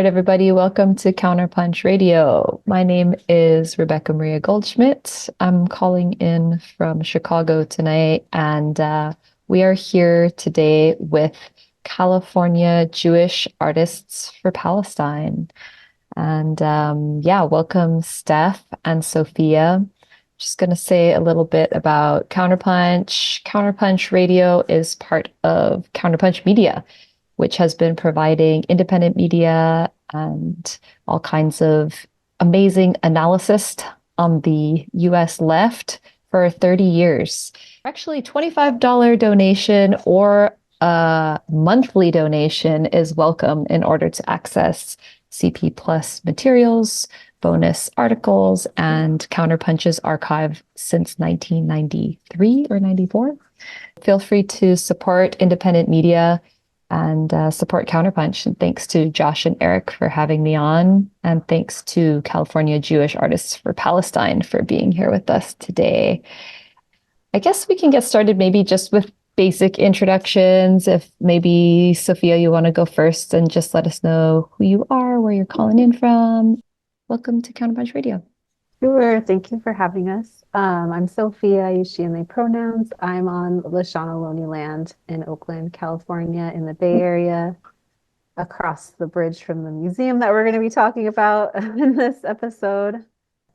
right, everybody, welcome to CounterPunch Radio. My name is Rebecca Maria Goldschmidt. I'm calling in from Chicago tonight, and we are here today with California Jewish Artists for Palestine. And yeah, welcome Steph and Sophia. Just going to say a little bit about CounterPunch. CounterPunch Radio is part of CounterPunch Media, which has been providing independent media and all kinds of amazing analysis on the US left for 30 years. Actually, $25 donation or a monthly donation is welcome in order to access CP Plus materials, bonus articles, and Counterpunch's archive since 1993 or 94. Feel free to support independent media and support Counterpunch. And thanks to Josh and Eric for having me on. And thanks to California Jewish Artists for Palestine for being here with us today. I guess we can get started maybe just with basic introductions. If maybe, Sophia, you want to go first and just let us know who you are, where you're calling in from. Welcome to Counterpunch Radio. Sure. Thank you for having us. I'm Sophia. I use she and they pronouns. I'm on Lisjan Ohlone land in Oakland, California, in the Bay Area, across the bridge from the museum that we're going to be talking about in this episode.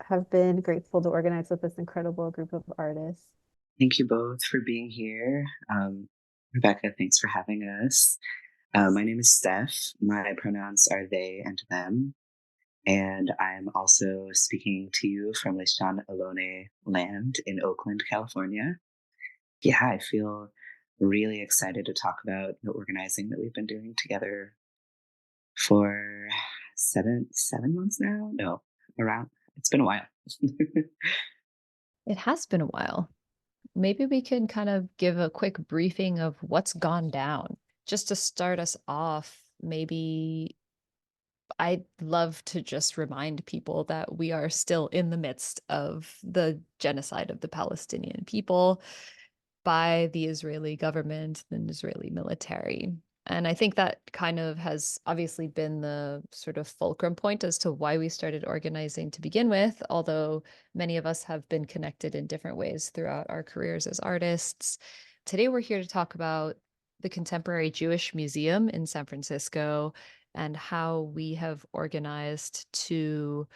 Have been grateful to organize with this incredible group of artists. Thank you both for being here. Rebecca, thanks for having us. My name is Steph. My pronouns are they and them. And I'm also speaking to you from Lisjan Ohlone land in Oakland, California. Yeah, I feel really excited to talk about the organizing that we've been doing together for seven months now. No, around. It's been a while. It has been a while. Maybe we can kind of give a quick briefing of what's gone down. Just to start us off, maybe I'd love to just remind people that we are still in the midst of the genocide of the Palestinian people by the Israeli government and Israeli military. And I think that kind of has obviously been the sort of fulcrum point as to why we started organizing to begin with, although many of us have been connected in different ways throughout our careers as artists. Today, we're here to talk about the Contemporary Jewish Museum in San Francisco and how we have organized to,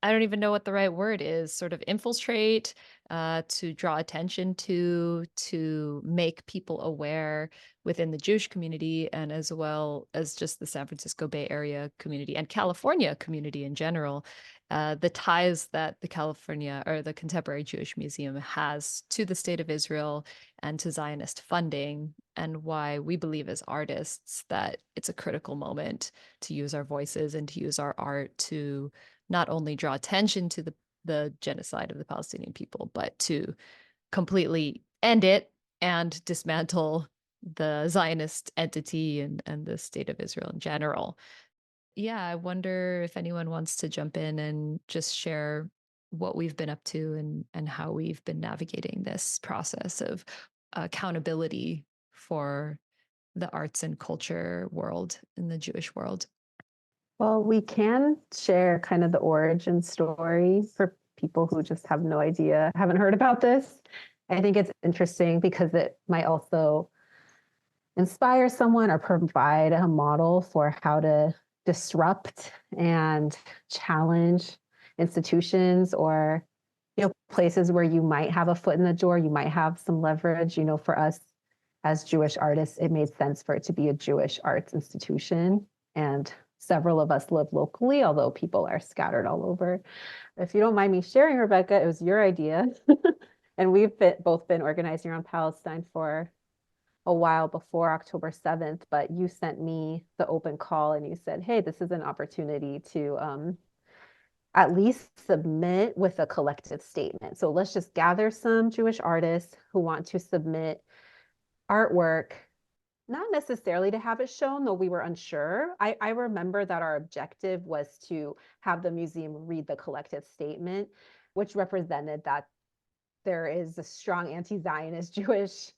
I don't even know what the right word is, sort of infiltrate, to draw attention to make people aware within the Jewish community and as well as just the San Francisco Bay Area community and California community in general, the ties that the California or the Contemporary Jewish Museum has to the state of Israel and to Zionist funding, and why we believe as artists that it's a critical moment to use our voices and to use our art to not only draw attention to the genocide of the Palestinian people, but to completely end it and dismantle the Zionist entity and the state of Israel in general. Yeah, I wonder if anyone wants to jump in and just share what we've been up to and how we've been navigating this process of accountability for the arts and culture world in the Jewish world. Well, we can share kind of the origin story for people who just have no idea, haven't heard about this. I think it's interesting because it might also inspire someone or provide a model for how to disrupt and challenge institutions or places where you might have a foot in the door, you might have some leverage. For us as Jewish artists, it made sense for it to be a Jewish arts institution, and several of us live locally, although people are scattered all over. If you don't mind me sharing, Rebecca, it was your idea. And we've both been organizing around Palestine for a while before October 7th, but you sent me the open call and you said, hey, this is an opportunity to at least submit with a collective statement. So let's just gather some Jewish artists who want to submit artwork, not necessarily to have it shown, though we were unsure. I remember that our objective was to have the museum read the collective statement, which represented that there is a strong anti-Zionist Jewish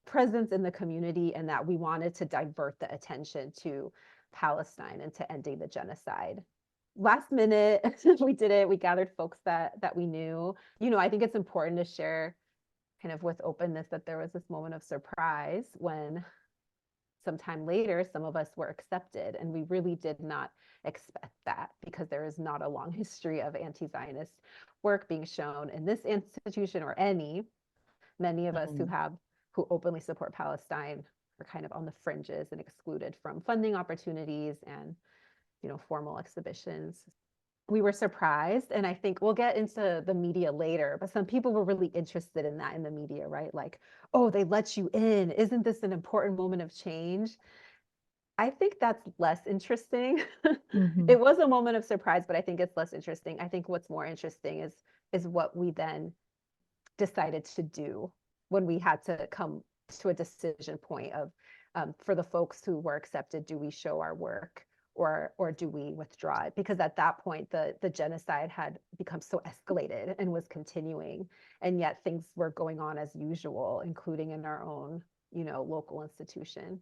presence in the community and that we wanted to divert the attention to Palestine and to ending the genocide. Last minute, we did it. We gathered folks that we knew. I think it's important to share kind of with openness that there was this moment of surprise when sometime later, some of us were accepted, and we really did not expect that because there is not a long history of anti-Zionist work being shown in this institution or any. Many of us who openly support Palestine are kind of on the fringes and excluded from funding opportunities and, formal exhibitions. We were surprised, and I think we'll get into the media later, but some people were really interested in that in the media, right? Like, oh, they let you in. Isn't this an important moment of change? I think that's less interesting. It was a moment of surprise, but I think it's less interesting. I think what's more interesting is what we then decided to do when we had to come to a decision point of, for the folks who were accepted, do we show our work or do we withdraw it? Because at that point, the genocide had become so escalated and was continuing, and yet things were going on as usual, including in our own, local institution.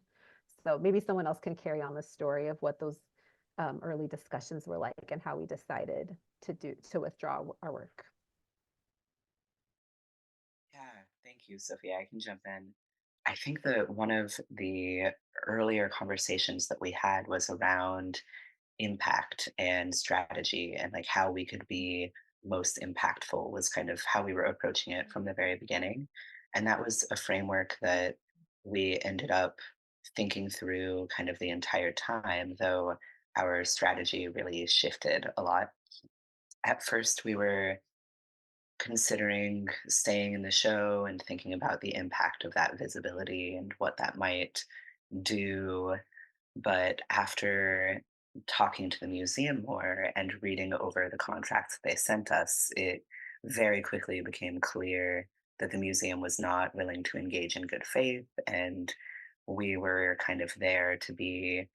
So maybe someone else can carry on the story of what those early discussions were like and how we decided to withdraw our work. Yeah, thank you, Sophia. I can jump in. I think that one of the earlier conversations that we had was around impact and strategy and like how we could be most impactful was kind of how we were approaching it from the very beginning. And that was a framework that we ended up thinking through kind of the entire time, though our strategy really shifted a lot. At first, we were considering staying in the show and thinking about the impact of that visibility and what that might do. But after talking to the museum more and reading over the contracts that they sent us, it very quickly became clear that the museum was not willing to engage in good faith. And we were kind of there to be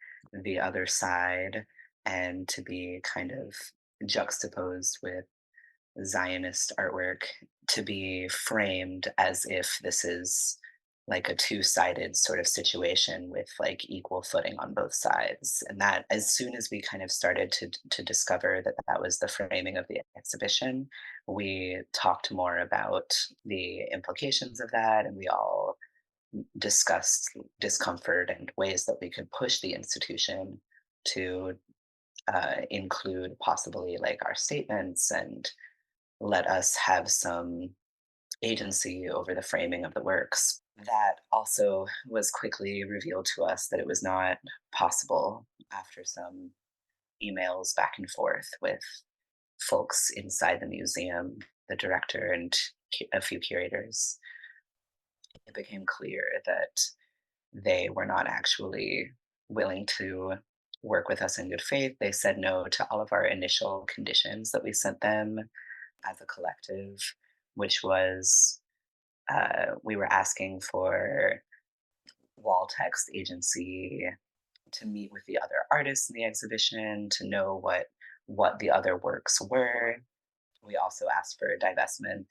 the other side and to be kind of juxtaposed with Zionist artwork, to be framed as if this is like a two-sided sort of situation with like equal footing on both sides. And that as soon as we kind of started to discover that that was the framing of the exhibition, we talked more about the implications of that, and we all discussed discomfort and ways that we could push the institution to include possibly like our statements and let us have some agency over the framing of the works. That also was quickly revealed to us that it was not possible after some emails back and forth with folks inside the museum, the director, and a few curators. It became clear that they were not actually willing to work with us in good faith. They said no to all of our initial conditions that we sent them as a collective, which was we were asking for wall text agency to meet with the other artists in the exhibition to know what the other works were. We also asked for divestment,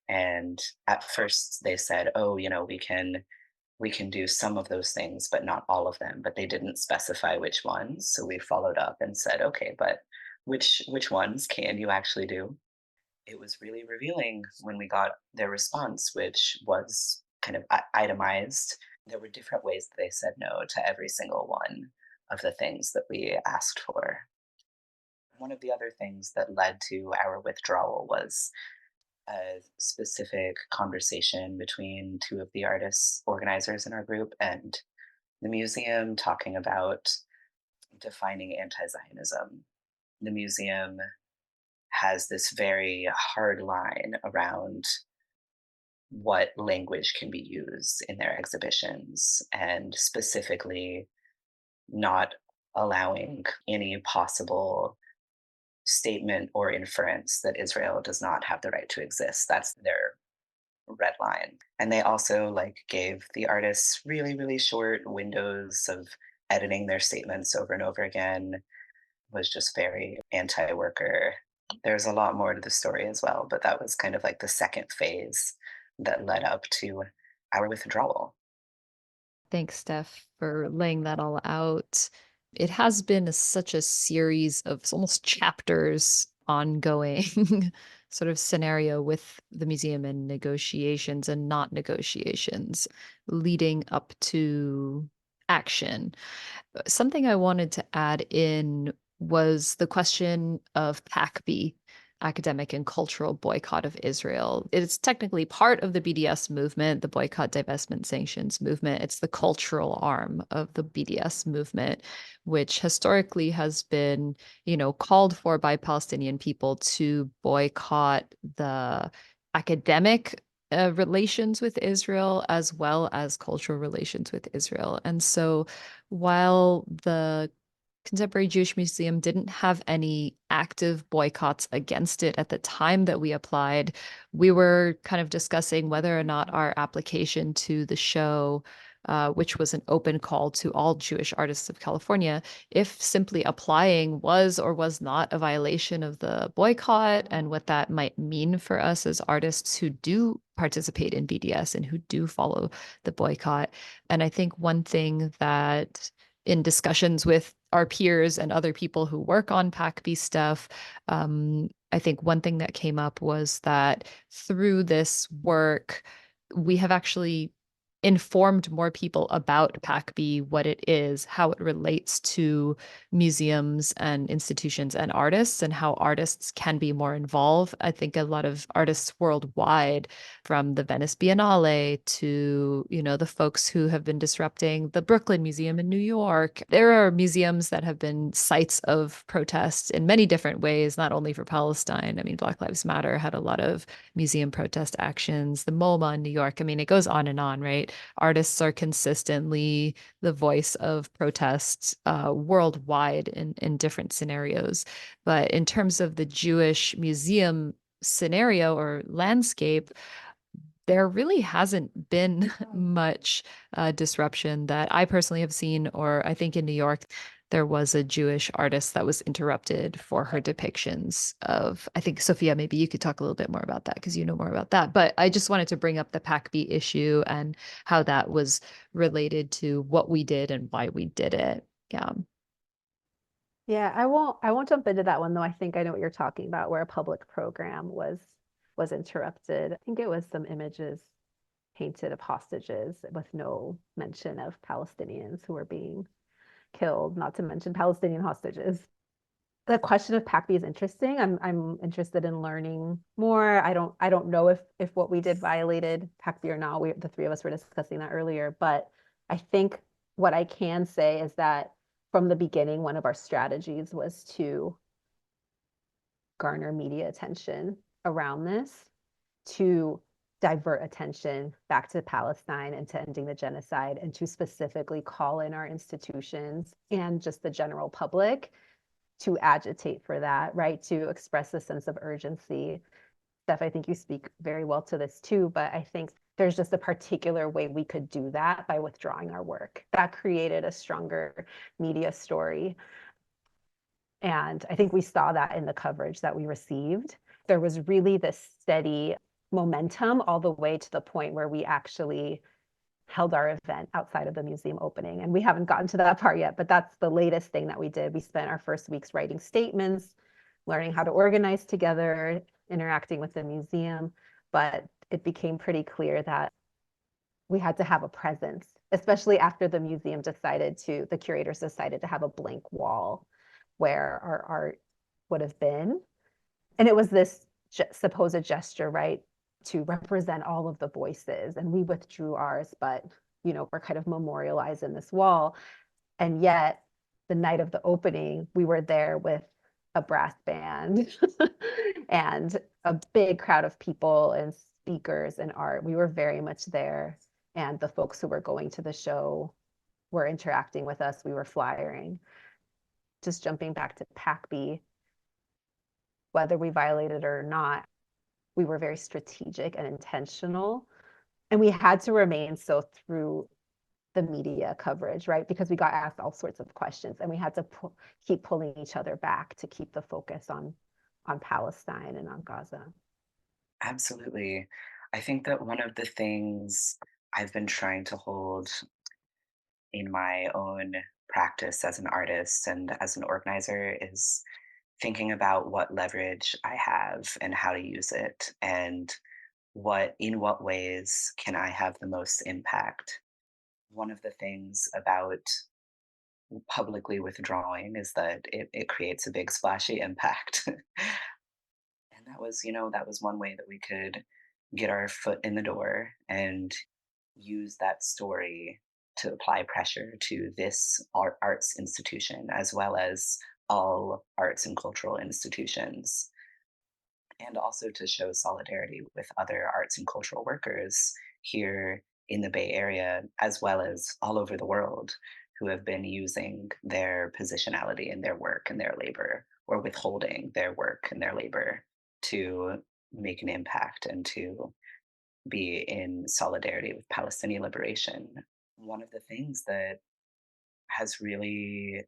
and at first they said, "Oh, we can do some of those things, but not all of them." But they didn't specify which ones, so we followed up and said, "Okay, but which ones can you actually do?" It was really revealing when we got their response, which was kind of itemized. There were different ways that they said no to every single one of the things that we asked for. One of the other things that led to our withdrawal was a specific conversation between two of the artists organizers in our group and the museum talking about defining anti-Zionism. The museum has this very hard line around what language can be used in their exhibitions, and specifically not allowing any possible statement or inference that Israel does not have the right to exist. That's their red line. And they also like gave the artists really, really short windows of editing their statements over and over again. Was just very anti-worker. There's a lot more to the story as well, but that was kind of like the second phase that led up to our withdrawal. Thanks, Steph, for laying that all out. It has been such a series of almost chapters ongoing sort of scenario with the museum and negotiations and not negotiations leading up to action. Something I wanted to add in was the question of PACBI, academic and cultural boycott of Israel. It's technically part of the BDS movement, the boycott, divestment, sanctions movement. It's the cultural arm of the BDS movement, which historically has been, called for by Palestinian people to boycott the academic relations with Israel as well as cultural relations with Israel. And so while the Contemporary Jewish Museum didn't have any active boycotts against it at the time that we applied, we were kind of discussing whether or not our application to the show, which was an open call to all Jewish artists of California, if simply applying was or was not a violation of the boycott and what that might mean for us as artists who do participate in BDS and who do follow the boycott. And I think one thing that in discussions with our peers and other people who work on PACBI stuff, I think one thing that came up was that through this work, we have actually informed more people about PACBI, what it is, how it relates to museums and institutions and artists, and how artists can be more involved. I think a lot of artists worldwide, from the Venice Biennale to, the folks who have been disrupting the Brooklyn Museum in New York. There are museums that have been sites of protest in many different ways, not only for Palestine. I mean, Black Lives Matter had a lot of museum protest actions, the MoMA in New York. I mean, it goes on, right? Artists are consistently the voice of protests worldwide in different scenarios. But in terms of the Jewish museum scenario or landscape, there really hasn't been much disruption that I personally have seen, or I think in New York, there was a Jewish artist that was interrupted for her depictions of, I think, Sophia, maybe you could talk a little bit more about that because you know more about that. But I just wanted to bring up the PACBI issue and how that was related to what we did and why we did it. Yeah. Yeah, I won't jump into that one though. I think I know what you're talking about, where a public program was interrupted. I think it was some images painted of hostages with no mention of Palestinians who were being killed, not to mention Palestinian hostages. The question of PACBI is interesting. I'm interested in learning more. I don't know if what we did violated PACBI or not. The three of us were discussing that earlier, but I think what I can say is that from the beginning, one of our strategies was to garner media attention around this, to divert attention back to Palestine and to ending the genocide, and to specifically call in our institutions and just the general public to agitate for that, right? To express a sense of urgency. Steph, I think you speak very well to this too, but I think there's just a particular way we could do that by withdrawing our work. That created a stronger media story. And I think we saw that in the coverage that we received. There was really this steady momentum all the way to the point where we actually held our event outside of the museum opening. And we haven't gotten to that part yet, but that's the latest thing that we did. We spent our first weeks writing statements, learning how to organize together, interacting with the museum. But it became pretty clear that we had to have a presence, especially after the museum the curators decided to have a blank wall where our art would have been. And it was this supposed gesture, right, to represent all of the voices. And we withdrew ours, but, we're kind of memorialized in this wall. And yet, the night of the opening, we were there with a brass band and a big crowd of people and speakers and art. We were very much there. And the folks who were going to the show were interacting with us. We were flyering. Just jumping back to PACBI, whether we violated it or not, we were very strategic and intentional. And we had to remain so through the media coverage, right? Because we got asked all sorts of questions and we had to keep pulling each other back to keep the focus on Palestine and on Gaza. Absolutely. I think that one of the things I've been trying to hold in my own practice as an artist and as an organizer is thinking about what leverage I have and how to use it, and in what ways can I have the most impact. One of the things about publicly withdrawing is that it creates a big splashy impact. And that was one way that we could get our foot in the door and use that story to apply pressure to this arts institution, as well as all arts and cultural institutions, and also to show solidarity with other arts and cultural workers here in the Bay Area, as well as all over the world, who have been using their positionality in their work and their labor, or withholding their work and their labor to make an impact and to be in solidarity with Palestinian liberation. One of the things that has really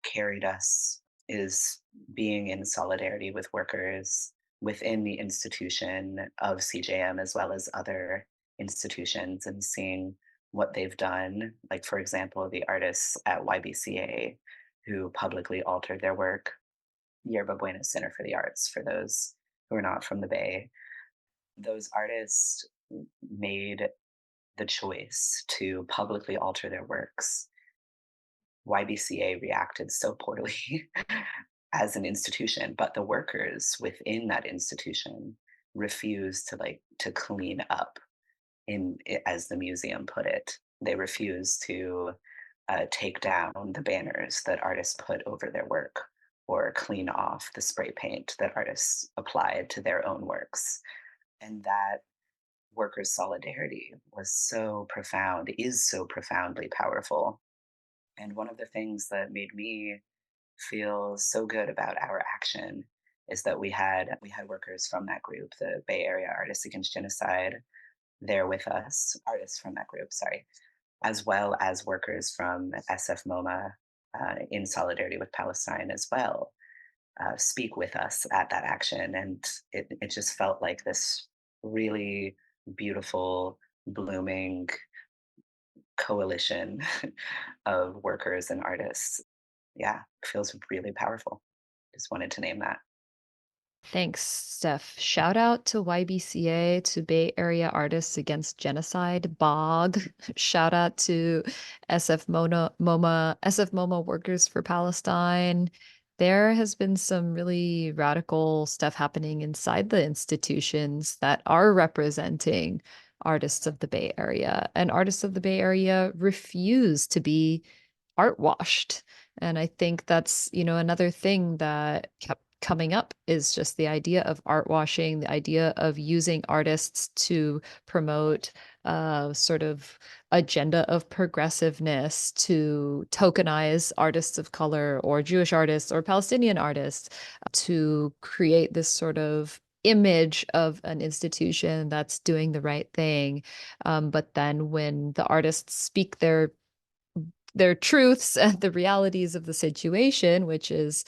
carried us is being in solidarity with workers within the institution of CJM, as well as other institutions, and seeing what they've done. Like, for example, the artists at YBCA who publicly altered their work, Yerba Buena Center for the Arts, for those who are not from the Bay. Those artists made the choice to publicly alter their works. YBCA reacted so poorly as an institution, but the workers within that institution refused to clean up, as the museum put it. They refused to take down the banners that artists put over their work, or clean off the spray paint that artists applied to their own works. And that workers' solidarity was so profound, is so profoundly powerful. And one of the things that made me feel so good about our action is that we had workers from that group, the Bay Area Artists Against Genocide, there with us, artists from that group, sorry, as well as workers from SF MoMA, in solidarity with Palestine as well, speak with us at that action. And it just felt like this really beautiful, blooming coalition of workers and artists. Yeah, it feels really powerful. Just wanted to name that. Thanks, Steph. Shout out to YBCA, to Bay Area Artists Against Genocide, BOG. Shout out to SF MoMA Workers for Palestine. There has been some really radical stuff happening inside the institutions that are representing artists of the Bay Area. And artists of the Bay Area refuse to be art washed. And I think that's, another thing that kept coming up is just the idea of art washing, the idea of using artists to promote a sort of agenda of progressiveness, to tokenize artists of color or Jewish artists or Palestinian artists, to create this sort of image of an institution that's doing the right thing. But then when the artists speak their truths and the realities of the situation, which is,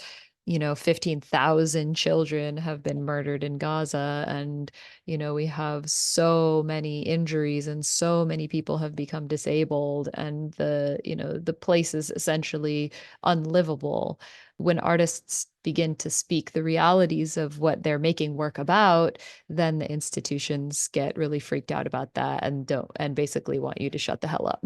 15,000 children have been murdered in Gaza. And, we have so many injuries and so many people have become disabled. And the place is essentially unlivable. When artists begin to speak the realities of what they're making work about, then the institutions get really freaked out about that and basically want you to shut the hell up.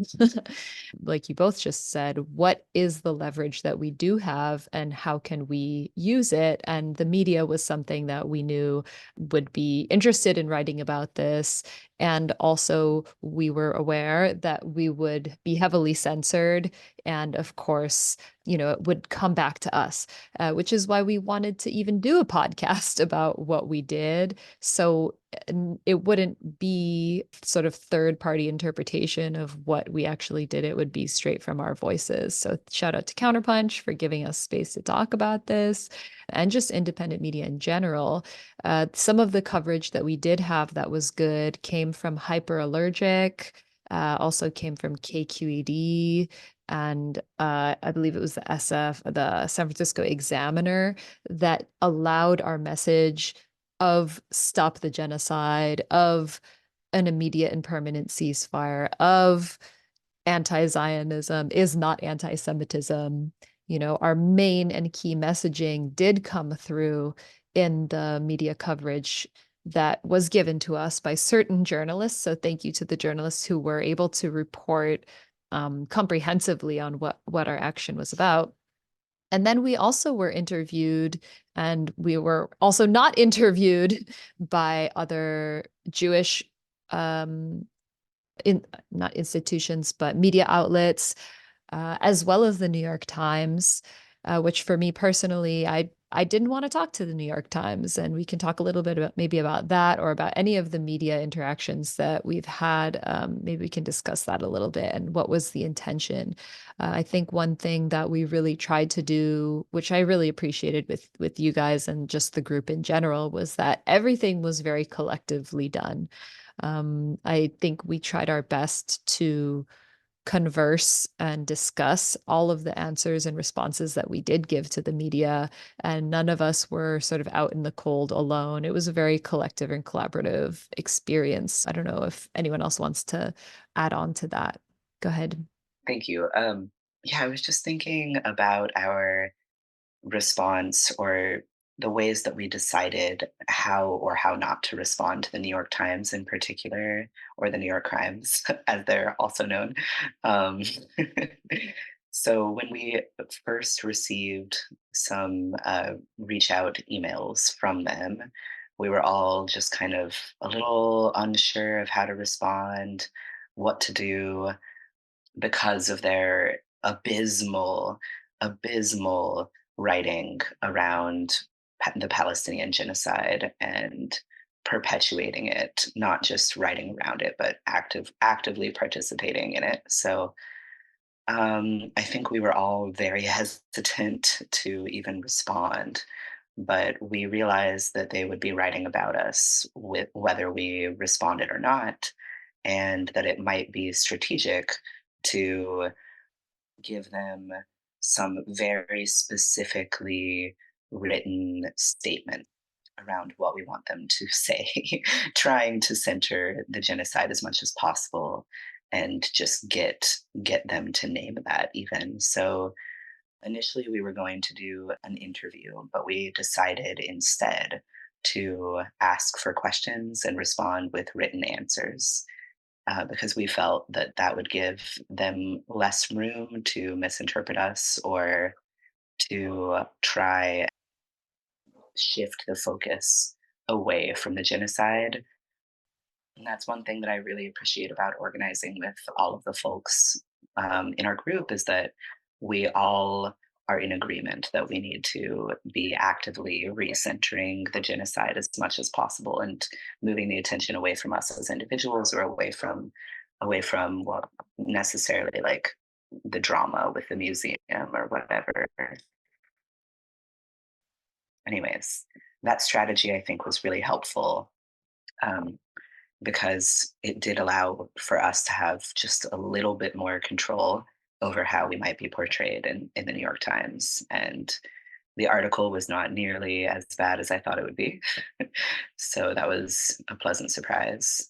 Like you both just said, what is the leverage that we do have and how can we use it? And the media was something that we knew would be interested in writing about this. And also, we were aware that we would be heavily censored. And of course, it would come back to us, which is why we wanted to even do a podcast about what we did. So it wouldn't be sort of third-party interpretation of what we actually did. It would be straight from our voices. So shout out to CounterPunch for giving us space to talk about this, and just independent media in general. Some of the coverage that we did have that was good came from Hyperallergic, also came from KQED, and I believe it was the the San Francisco Examiner, that allowed our message of stop the genocide, of an immediate and permanent ceasefire, of anti-Zionism is not anti-Semitism. You know, our main and key messaging did come through in the media coverage that was given to us by certain journalists. So thank you to the journalists who were able to report comprehensively on what our action was about. And then we also were interviewed, and we were also not interviewed by other Jewish not institutions, but media outlets, as well as the New York Times, which for me personally, I didn't want to talk to the New York Times. And we can talk a little bit about maybe about that, or about any of the media interactions that we've had. Maybe we can discuss that a little bit, and what was the intention. I think one thing that we really tried to do, which I really appreciated with you guys and just the group in general, was that everything was very collectively done. I think we tried our best to converse and discuss all of the answers and responses that we did give to the media, and none of us were sort of out in the cold alone. It was a very collective and collaborative experience. I don't know if anyone else wants to add on to that. Go ahead. Thank you. Yeah, I was just thinking about our response, or the ways that we decided how or how not to respond to the New York Times in particular, or the New York Crimes, as they're also known. Um, so when we first received some reach out emails from them, we were all just kind of a little unsure of how to respond, what to do, because of their abysmal writing around the Palestinian genocide and perpetuating it, not just writing around it, but actively participating in it. So I think we were all very hesitant to even respond, but we realized that they would be writing about us with whether we responded or not, and that it might be strategic to give them some very specifically written statement around what we want them to say, trying to center the genocide as much as possible, and just get them to name that even. So initially we were going to do an interview, but we decided instead to ask for questions and respond with written answers, because we felt that that would give them less room to misinterpret us, or to try shift the focus away from the genocide. And that's one thing that I really appreciate about organizing with all of the folks in our group, is that we all are in agreement that we need to be actively recentering the genocide as much as possible, and moving the attention away from us as individuals, or away from what necessarily like the drama with the museum or whatever. Anyways, that strategy I think was really helpful, because it did allow for us to have just a little bit more control over how we might be portrayed in the New York Times. And the article was not nearly as bad as I thought it would be. So that was a pleasant surprise.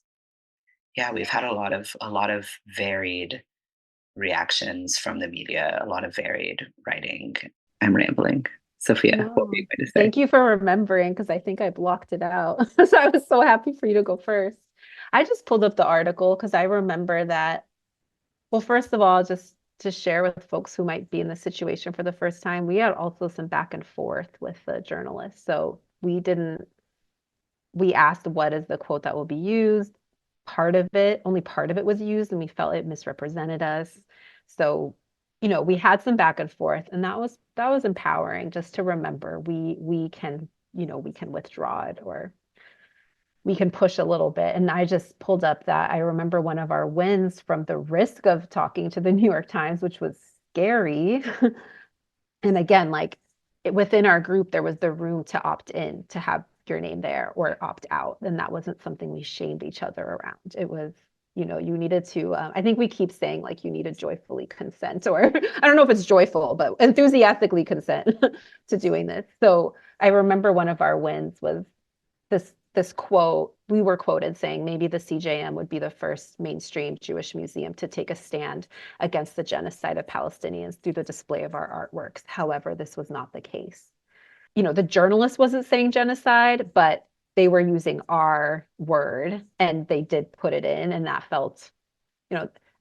Yeah, we've had a lot of varied reactions from the media, a lot of varied writing. I'm rambling. Sophia, what were you No. going to say? Thank you for remembering, because I think I blocked it out. So I was so happy for you to go first. I just pulled up the article because I remember that. Well, first of all, just to share with folks who might be in the situation for the first time, we had also some back and forth with the journalists. So we asked what is the quote that will be used. Only part of it was used, and we felt it misrepresented us. So, we had some back and forth, and that was empowering, just to remember we can, we can withdraw it, or we can push a little bit. And I just pulled up that I remember one of our wins from the risk of talking to the New York Times, which was scary. And again, like within our group, there was the room to opt in, to have your name there, or opt out. And that wasn't something we shamed each other around. It was, you needed to, I think we keep saying like, you need to joyfully consent, or I don't know if it's joyful, but enthusiastically consent to doing this. So I remember one of our wins was this this quote, we were quoted saying maybe the CJM would be the first mainstream Jewish museum to take a stand against the genocide of Palestinians through the display of our artworks. However, this was not the case. The journalist wasn't saying genocide, but they were using our word and they did put it in, and that felt,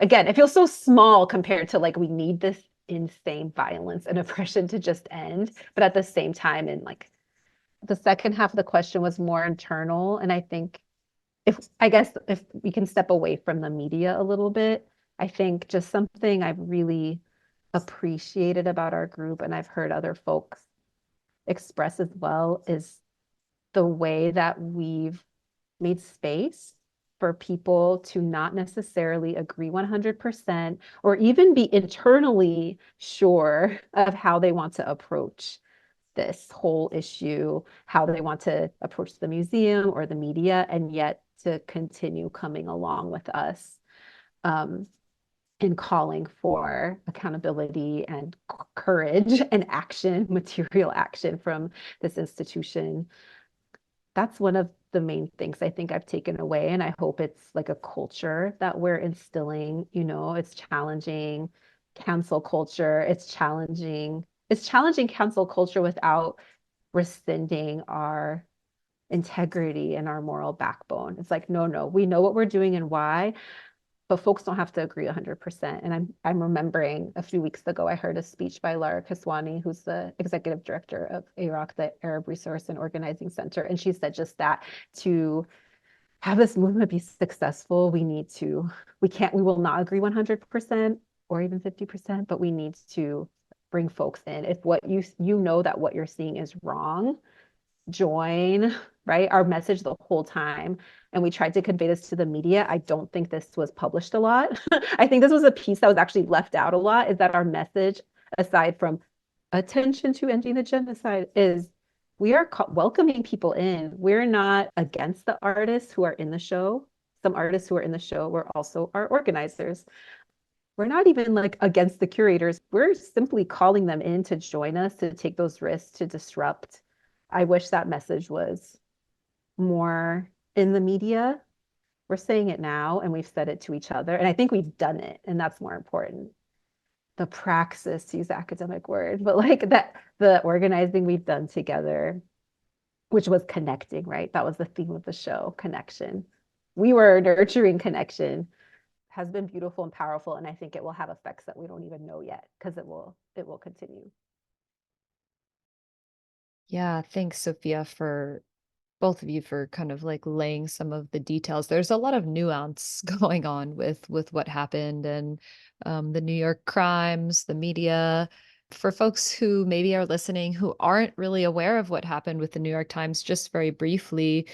again, it feels so small compared to like, we need this insane violence and oppression to just end. But at the same time, and like the second half of the question was more internal. And I think if we can step away from the media a little bit, I think just something I've really appreciated about our group, and I've heard other folks express as well, is the way that we've made space for people to not necessarily agree 100% or even be internally sure of how they want to approach this whole issue, how they want to approach the museum or the media, and yet to continue coming along with us in calling for accountability and courage and action, material action from this institution. That's one of the main things I think I've taken away. And I hope it's like a culture that we're instilling. It's challenging cancel culture. It's challenging cancel culture without rescinding our integrity and our moral backbone. It's like, no, we know what we're doing and why, but folks don't have to agree 100%. And I'm remembering a few weeks ago, I heard a speech by Lara Kiswani, who's the executive director of AROC, the Arab Resource and Organizing Center. And she said just that, to have this movement be successful, we will not agree 100% or even 50%, but we need to bring folks in. If what that what you're seeing is wrong, join, right? Our message the whole time, and we tried to convey this to the media. I don't think this was published a lot. I think this was a piece that was actually left out a lot, is that our message, aside from attention to ending the genocide, is we are welcoming people in. We're not against the artists who are in the show. Some artists who are in the show were also our organizers. We're not even like against the curators. We're simply calling them in to join us, to take those risks, to disrupt. I wish that message was more in the media. We're saying it now, and we've said it to each other, and I think we've done it, and that's more important. The praxis, to use the academic word, but like that, the organizing we've done together, which was connecting, right? That was the theme of the show, connection. We were nurturing connection, has been beautiful and powerful, and I think it will have effects that we don't even know yet, because it will continue. Yeah, thanks, Sophia, for both of you for kind of like laying some of the details. There's a lot of nuance going on with what happened, and the New York crimes, the media. For folks who maybe are listening who aren't really aware of what happened with the New York Times, just very briefly,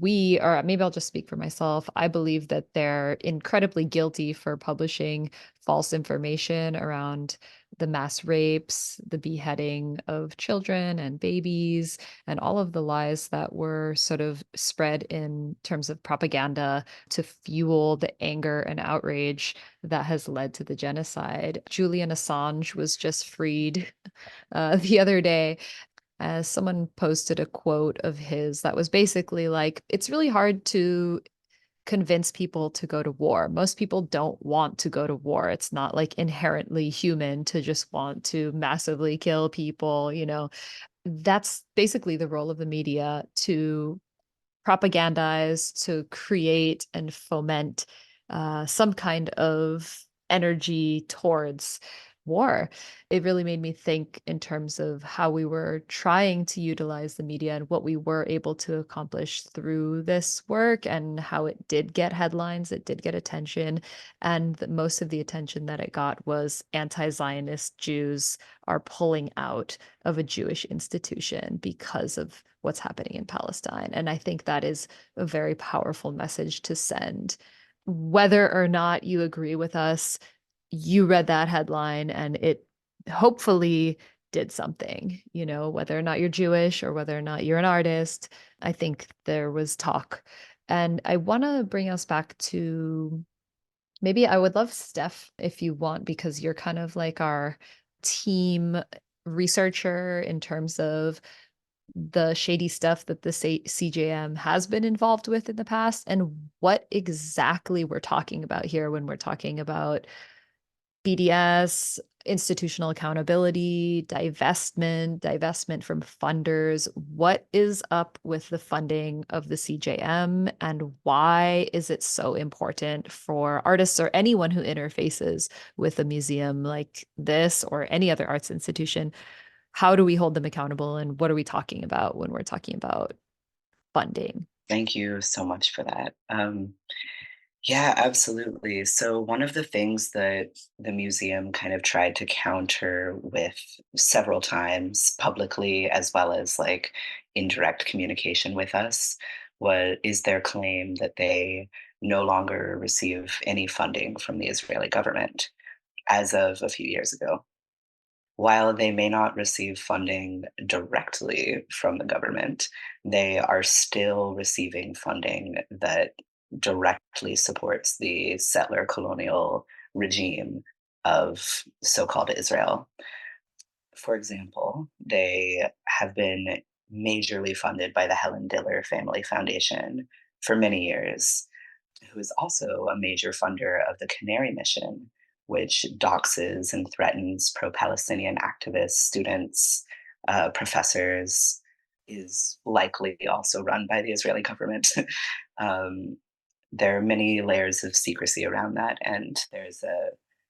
maybe I'll just speak for myself. I believe that they're incredibly guilty for publishing false information around the mass rapes, the beheading of children and babies, and all of the lies that were sort of spread in terms of propaganda to fuel the anger and outrage that has led to the genocide. Julian Assange was just freed the other day. As someone posted a quote of his that was basically like, it's really hard to convince people to go to war. Most people don't want to go to war. It's not like inherently human to just want to massively kill people. That's basically the role of the media, to propagandize, to create and foment some kind of energy towards war. It really made me think in terms of how we were trying to utilize the media and what we were able to accomplish through this work, and how it did get headlines, it did get attention, and most of the attention that it got was anti-Zionist Jews are pulling out of a Jewish institution because of what's happening in Palestine. And I think that is a very powerful message to send. Whether or not you agree with us, you read that headline and it hopefully did something, whether or not you're Jewish or whether or not you're an artist. I think there was talk. And I want to bring us back to, maybe I would love Steph, if you want, because you're kind of like our team researcher in terms of the shady stuff that the CJM has been involved with in the past, and what exactly we're talking about here when we're talking about BDS, institutional accountability, divestment from funders. What is up with the funding of the CJM, and why is it so important for artists or anyone who interfaces with a museum like this or any other arts institution? How do we hold them accountable, and what are we talking about when we're talking about funding? Thank you so much for that. Yeah, absolutely. So, one of the things that the museum kind of tried to counter with several times publicly, as well as like indirect communication with us, is their claim that they no longer receive any funding from the Israeli government as of a few years ago. While they may not receive funding directly from the government, they are still receiving funding that directly supports the settler colonial regime of so-called Israel. For example, they have been majorly funded by the Helen Diller Family Foundation for many years, who is also a major funder of the Canary Mission, which doxes and threatens pro Palestinian activists, students, professors, is likely also run by the Israeli government. um, there are many layers of secrecy around that, and there's a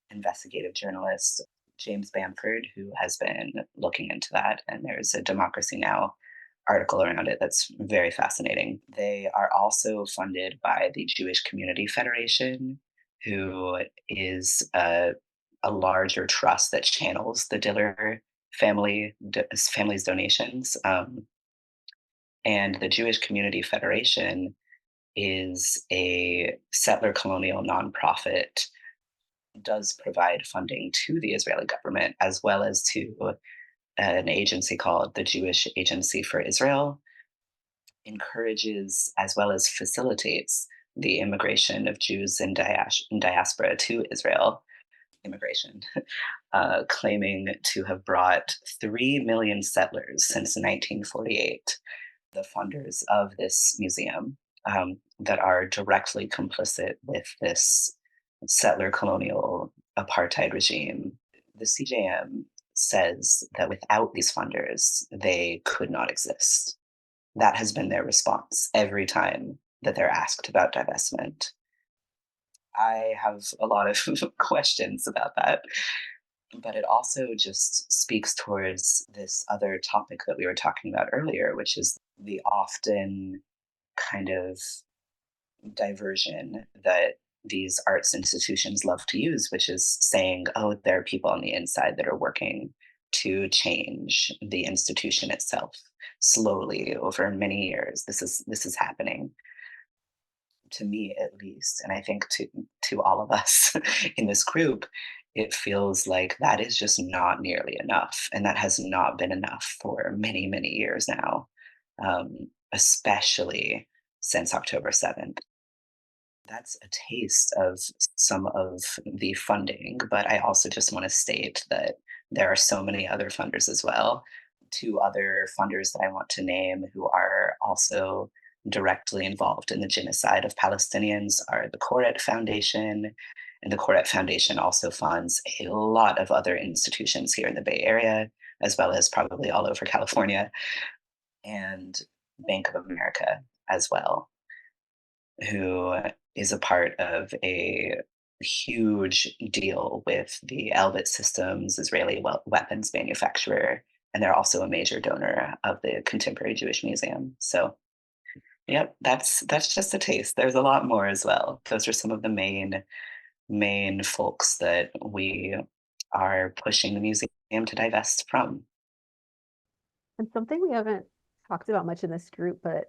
investigative journalist, James Bamford, who has been looking into that, and there's a Democracy Now! Article around it that's very fascinating. They are also funded by the Jewish Community Federation, who is a larger trust that channels the Diller family's donations. And the Jewish Community Federation is a settler colonial nonprofit, does provide funding to the Israeli government as well as to an agency called the Jewish Agency for Israel, encourages as well as facilitates the immigration of Jews in diaspora to Israel, immigration, claiming to have brought 3 million settlers since 1948. The funders of this museum that are directly complicit with this settler colonial apartheid regime. The CJM says that without these funders, they could not exist. That has been their response every time that they're asked about divestment. I have a lot of questions about that, but it also just speaks towards this other topic that we were talking about earlier, which is the often kind of diversion that these arts institutions love to use, which is saying, oh, there are people on the inside that are working to change the institution itself slowly over many years. This is happening, to me at least, and I think to all of us in this group. It feels like that is just not nearly enough, and that has not been enough for many, many years now, especially since October 7th. That's a taste of some of the funding, but I also just want to state that there are so many other funders as well. Two other funders that I want to name who are also directly involved in the genocide of Palestinians are the Koret Foundation. And the Koret Foundation also funds a lot of other institutions here in the Bay Area, as well as probably all over California, and Bank of America as well, who is a part of a huge deal with the Elbit Systems, Israeli weapons manufacturer, and they're also a major donor of the Contemporary Jewish Museum. So, yep, that's just a taste. There's a lot more as well. Those are some of the main folks that we are pushing the museum to divest from. And something we haven't talked about much in this group, but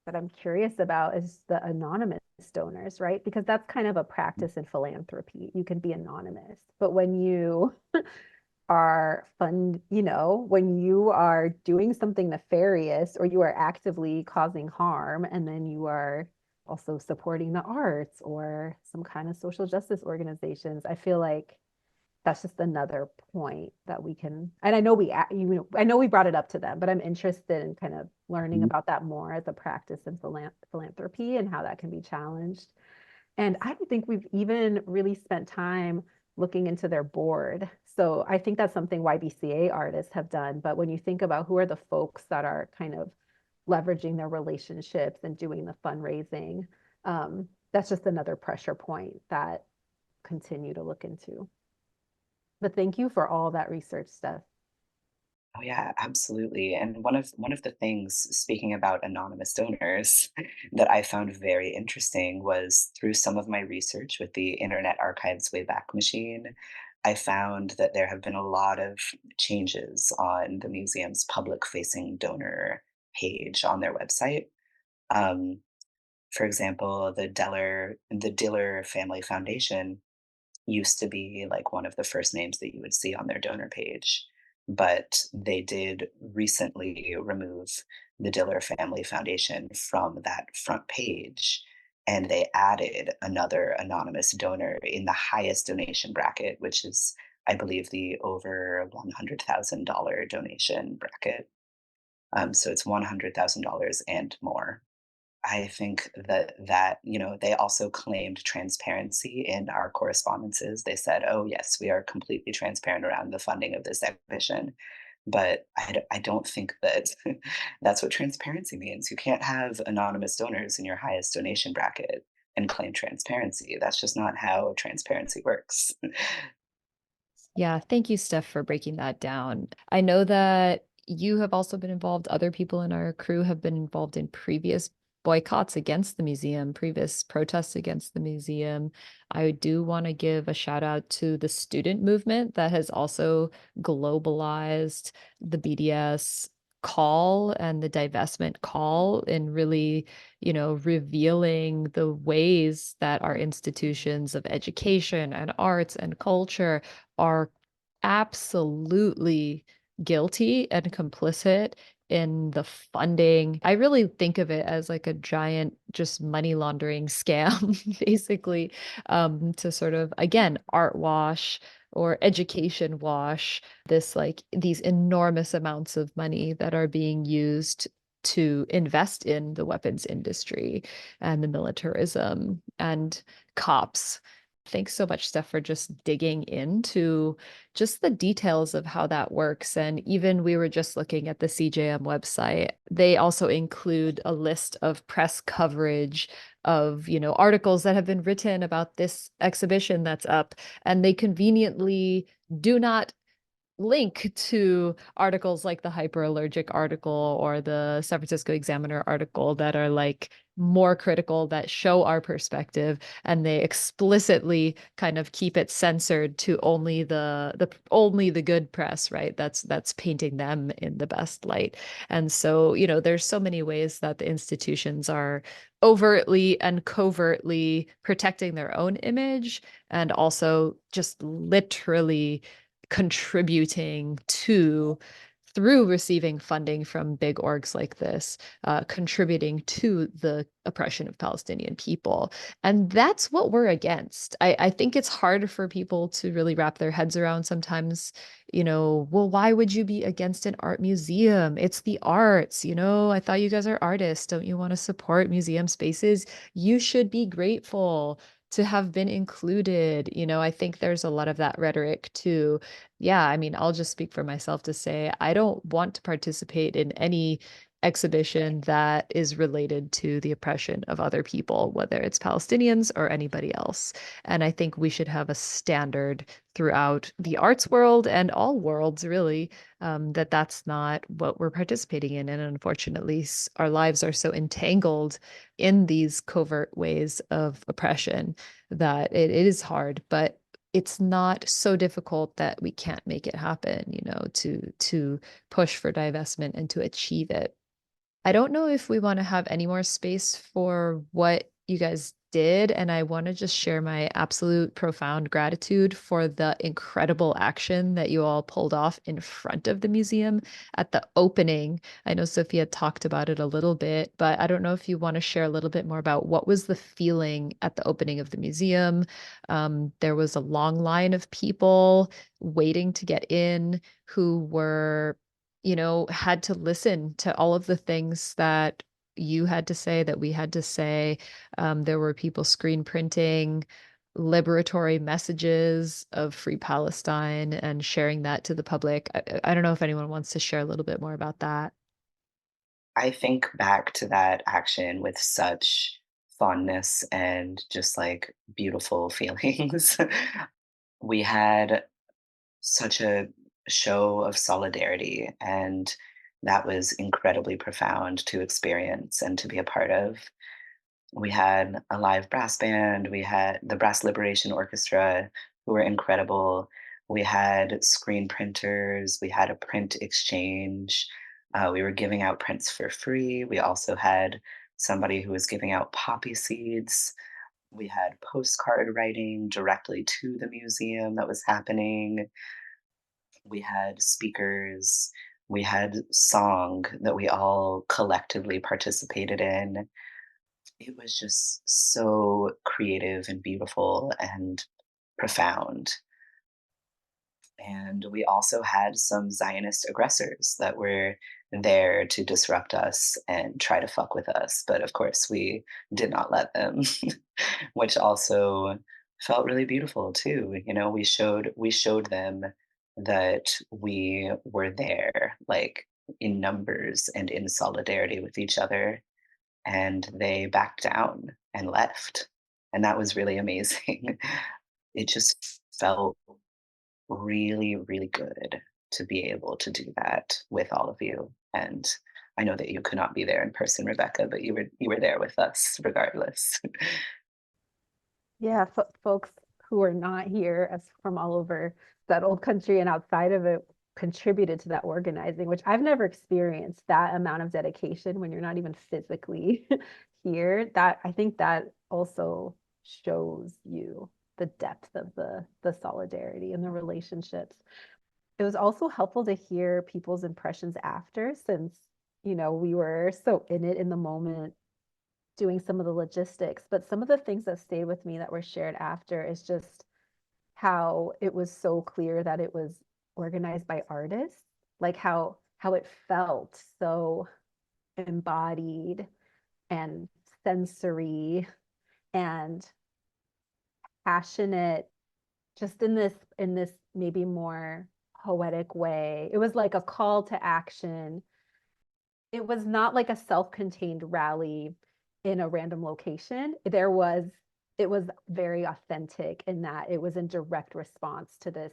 that I'm curious about is the anonymous donors, right? Because that's kind of a practice in philanthropy. You can be anonymous, but when you are when you are doing something nefarious or you are actively causing harm, and then you are also supporting the arts or some kind of social justice organizations, I feel like that's just another point that we can, and I know I know we brought it up to them, but I'm interested in kind of learning about that more as a practice in philanthropy and how that can be challenged. And I don't think we've even really spent time looking into their board. So I think that's something YBCA artists have done. But when you think about who are the folks that are kind of leveraging their relationships and doing the fundraising, that's just another pressure point that continue to look into. But thank you for all that research, Steph. Oh yeah, absolutely. And one of the things, speaking about anonymous donors, that I found very interesting was through some of my research with the Internet Archive's Wayback Machine, I found that there have been a lot of changes on the museum's public-facing donor page on their website. Um, for example, the Diller Family Foundation used to be like one of the first names that you would see on their donor page. But they did recently remove the Diller Family Foundation from that front page. And they added another anonymous donor in the highest donation bracket, which is, I believe, the over $100,000 donation bracket. So it's $100,000 and more. I think that they also claimed transparency in our correspondences. They said, "Oh, yes, we are completely transparent around the funding of this exhibition." But I don't think that that's what transparency means. You can't have anonymous donors in your highest donation bracket and claim transparency. That's just not how transparency works. Yeah, thank you, Steph, for breaking that down. I know that you have also been involved, other people in our crew have been involved in previous boycotts against the museum, previous protests against the museum. I do want to give a shout out to the student movement that has also globalized the BDS call and the divestment call in really, revealing the ways that our institutions of education and arts and culture are absolutely guilty and complicit in the funding. I really think of it as like a giant just money laundering scam, basically, to sort of, again, art wash or education wash this like these enormous amounts of money that are being used to invest in the weapons industry and the militarism and cops. Thanks so much, Steph, for just digging into just the details of how that works. And even we were just looking at the CJM website. They also include a list of press coverage of, articles that have been written about this exhibition that's up. And they conveniently do not link to articles like the hyperallergic article or the San Francisco Examiner article that are like more critical, that show our perspective, and they explicitly kind of keep it censored to only the good press, right? That's painting them in the best light. And so, there's so many ways that the institutions are overtly and covertly protecting their own image and also just literally contributing to, through receiving funding from big orgs like this, contributing to the oppression of Palestinian people. And that's what we're against. I think it's hard for people to really wrap their heads around sometimes, well, why would you be against an art museum? It's the arts, I thought you guys are artists. Don't you want to support museum spaces? You should be grateful to have been included. I think there's a lot of that rhetoric too. Yeah, I mean, I'll just speak for myself to say I don't want to participate in any exhibition that is related to the oppression of other people, whether it's Palestinians or anybody else. And I think we should have a standard throughout the arts world and all worlds, really, that that's not what we're participating in. And unfortunately, our lives are so entangled in these covert ways of oppression that it is hard. But it's not so difficult that we can't make it happen, to push for divestment and to achieve it. I don't know if we want to have any more space for what you guys did. And I want to just share my absolute profound gratitude for the incredible action that you all pulled off in front of the museum at the opening. I know Sophia talked about it a little bit, but I don't know if you want to share a little bit more about what was the feeling at the opening of the museum. There was a long line of people waiting to get in who were, had to listen to all of the things that you had to say, that we had to say. There were people screen printing liberatory messages of free Palestine and sharing that to the public. I don't know if anyone wants to share a little bit more about that. I think back to that action with such fondness and just like beautiful feelings. We had such a show of solidarity, and that was incredibly profound to experience and to be a part of. We had a live brass band, we had the Brass Liberation Orchestra, who were incredible. We had screen printers, we had a print exchange. We were giving out prints for free. We also had somebody who was giving out poppy seeds. We had postcard writing directly to the museum that was happening. We had speakers. We had song that we all collectively participated in. It was just so creative and beautiful and profound. And we also had some Zionist aggressors that were there to disrupt us and try to fuck with us. But of course, we did not let them, which also felt really beautiful too. We showed them that we were there, like in numbers and in solidarity with each other, and they backed down and left. And that was really amazing. It just felt really, really good to be able to do that with all of you. And I know that you could not be there in person, Rebecca, but you were there with us regardless. Yeah, folks who are not here as from all over that old country and outside of it contributed to that organizing, which I've never experienced that amount of dedication when you're not even physically here. That I think that also shows you the depth of the solidarity and the relationships. It was also helpful to hear people's impressions after, since we were so in it in the moment doing some of the logistics. But some of the things that stayed with me that were shared after is just how it was so clear that it was organized by artists, like how it felt so embodied and sensory and passionate, just in this maybe more poetic way. It was like a call to action. It was not like a self-contained rally in a random location. It was very authentic in that it was in direct response to this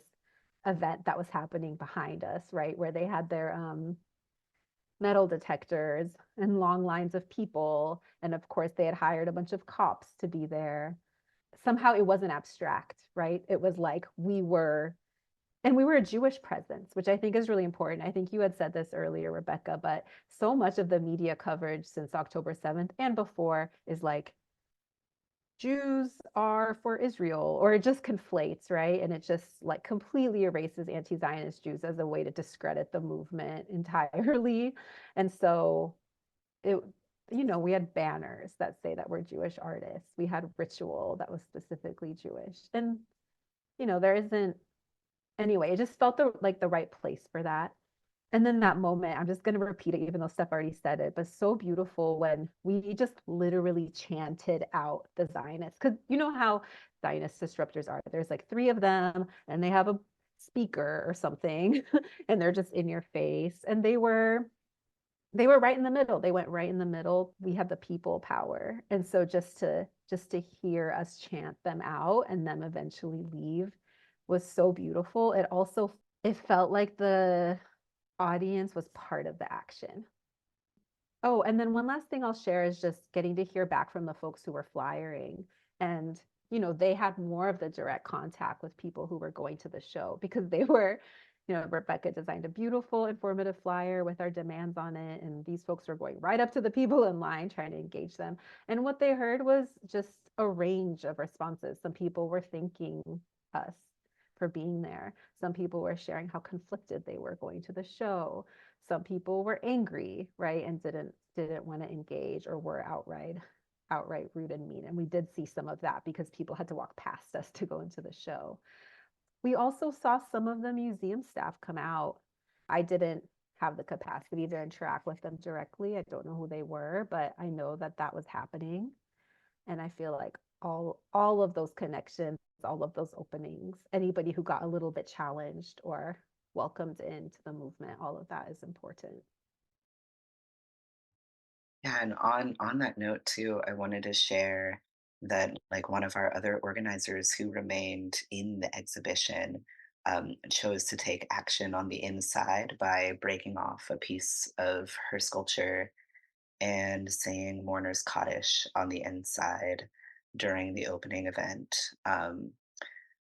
event that was happening behind us, right? Where they had their metal detectors and long lines of people. And of course, they had hired a bunch of cops to be there. Somehow it wasn't abstract, right? It was like we were a Jewish presence, which I think is really important. I think you had said this earlier, Rebecca, but so much of the media coverage since October 7th and before is like, Jews are for Israel, or it just conflates, right? And it just like completely erases anti-Zionist Jews as a way to discredit the movement entirely. And so it, we had banners that say that we're Jewish artists. We had ritual that was specifically Jewish. And, there isn't, anyway, it just felt like the right place for that. And then that moment, I'm just going to repeat it, even though Steph already said it, but so beautiful when we just literally chanted out the Zionists. Because you know how Zionist disruptors are. There's like three of them, and they have a speaker or something, and they're just in your face. And they were right in the middle. They went right in the middle. We had the people power. And so just to hear us chant them out and them eventually leave was so beautiful. It felt like the audience was part of the action. Oh, and then one last thing I'll share is just getting to hear back from the folks who were flyering. And, they had more of the direct contact with people who were going to the show because they were Rebecca designed a beautiful, informative flyer with our demands on it. And these folks were going right up to the people in line trying to engage them. And what they heard was just a range of responses. Some people were thanking us for being there. Some people were sharing how conflicted they were going to the show. Some people were angry, right, and didn't want to engage, or were outright rude and mean. And we did see some of that because people had to walk past us to go into the show. We also saw some of the museum staff come out. I didn't have the capacity to interact with them directly. I don't know who they were, but I know that that was happening. And I feel like all of those connections, all of those openings, anybody who got a little bit challenged or welcomed into the movement, all of that is important. Yeah, and on that note too, I wanted to share that like one of our other organizers who remained in the exhibition chose to take action on the inside by breaking off a piece of her sculpture and saying Mourner's Kaddish on the inside during the opening event.